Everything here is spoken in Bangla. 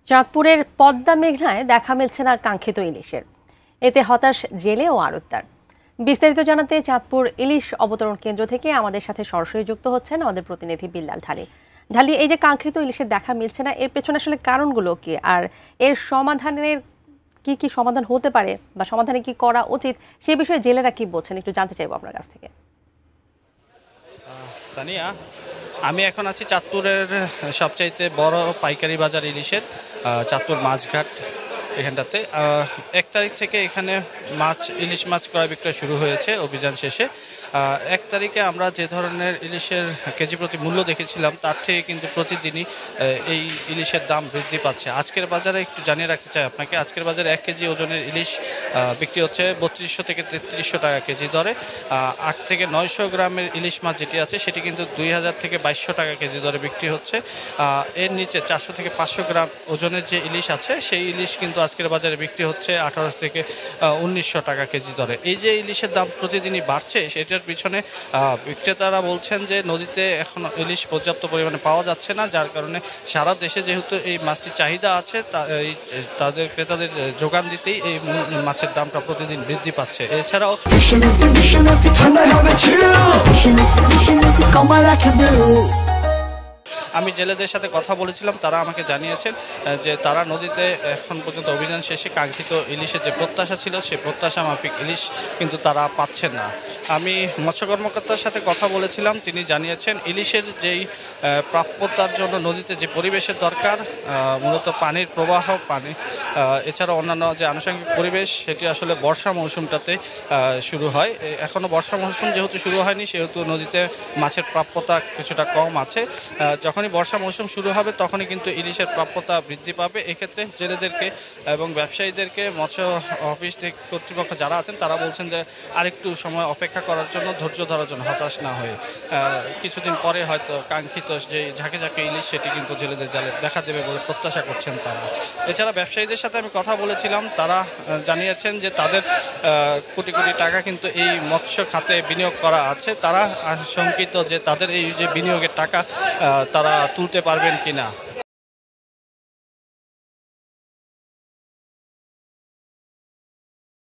চাঁদপুরের পদ্মা মেঘনায় দেখা মিলছে না কাঙ্ক্ষিত ইলিশের। এতে হতাশ জেলে ও আড়তদার। বিস্তারিত জানাতে চাঁদপুর ইলিশ অবতরণ কেন্দ্র থেকে আমাদের সাথে সরাসরি যুক্ত হচ্ছেন আমাদের প্রতিনিধি বিল্লাল ঢালি। ঢালি, এই যে কাঙ্ক্ষিত ইলিশের দেখা মিলছে না, এর পেছনে আসলে কারণগুলো কি, আর এর সমাধানের কি কি সমাধান হতে পারে বা সমাধানে কি করা উচিত, সে বিষয়ে জেলেরা কি বলছেন একটু জানতে চাইবো আপনার কাছ থেকে। তানিয়া, আমি এখন আছি চাঁদপুরের সবচাইতে বড় পাইকারি বাজার ইলিশের, চাঁদপুর মাছঘাট। এখানটাতে 1 তারিখ থেকে এখানে ইলিশ মাছ ক্রয় বিক্রয় শুরু হয়েছে অভিযান শেষে। 1 তারিখে আমরা যে ধরনের ইলিশের কেজি প্রতি মূল্য দেখেছিলাম তার থেকে কিন্তু প্রতিদিনই এই ইলিশের দাম বৃদ্ধি পাচ্ছে। আজকের বাজারে একটু জানিয়ে রাখতে চাই আপনাকে, আজকের বাজারে 1 কেজি ওজনের ইলিশ বিক্রি হচ্ছে 3200 থেকে 3300 টাকা কেজি দরে। 8 থেকে 900 গ্রামের ইলিশ মাছ যেটি আছে সেটি কিন্তু 2000 থেকে 2200 টাকা কেজি দরে বিক্রি হচ্ছে। এর নিচে 400 থেকে 500 গ্রাম ওজনের যে ইলিশ আছে সেই ইলিশ কিন্তু আজকের বাজারে বিক্রি হচ্ছে 1800 থেকে 1900 টাকা কেজি দরে। এই যে ইলিশের দাম প্রতিদিনই বাড়ছে, সেটার পিছনে বিক্রেতারা বলছেন যে নদীতে এখন ইলিশ পর্যাপ্ত পরিমাণে পাওয়া যাচ্ছে না, যার কারণে সারা দেশে যেহেতু এই মাছটির চাহিদা আছে তাদের ক্রেতাদের যোগান দিতেই এই মাছের দামটা প্রতিদিন বৃদ্ধি পাচ্ছে। এছাড়াও আমি জেলেদের সাথে কথা বলেছিলাম, তারা আমাকে জানিয়েছেন যে তারা নদীতে এখন পর্যন্ত অভিযান শেষে কাঙ্ক্ষিত ইলিশের যে প্রত্যাশা ছিল সেই প্রত্যাশা মাফিক ইলিশ কিন্তু তারা পাচ্ছেন না। আমি মৎস্য কর্মকর্তার সাথে কথা বলেছিলাম, তিনি জানিয়েছেন ইলিশের যেই প্রাপ্যতার জন্য নদীতে যে পরিবেশের দরকার, মূলত পানির প্রবাহ, পানি এছাড়া অন্যান্য যে আনুষঙ্গিক পরিবেশ, সেটি আসলে বর্ষা মৌসুমটাতে শুরু হয়। এখনও বর্ষা মৌসুম যেহেতু শুরু হয়নি সেহেতু নদীতে মাছের প্রাপ্যতা কিছুটা কম আছে। যখনই বর্ষা মৌসুম শুরু হবে তখনই কিন্তু ইলিশের প্রাপ্যতা বৃদ্ধি পাবে। এক্ষেত্রে জেলেদেরকে এবং ব্যবসায়ীদেরকে মৎস্য অফিস কর্তৃপক্ষ যারা আছেন তারা বলছেন যে আরেকটু সময় অপেক্ষা করার জন্য, ধৈর্য ধরার জন্য, হতাশ না হয়ে কিছুদিন পরে হয়তো কাঙ্ক্ষিত যে ঝাঁকে ঝাঁকে ইলিশ সেটি কিন্তু জেলেদের জালে দেখা দেবে বলে প্রত্যাশা করছেন তারা। এছাড়া ব্যবসায়ীদের সাথে আমি কথা বলেছিলাম, তারা জানিয়েছেন যে তাদের কোটি কোটি টাকা কিন্তু এই মৎস্য খাতে বিনিয়োগ করা আছে। তারা আশঙ্কিত যে তাদের এই যে বিনিয়োগের টাকা তারা তুলতে পারবেন কিনা।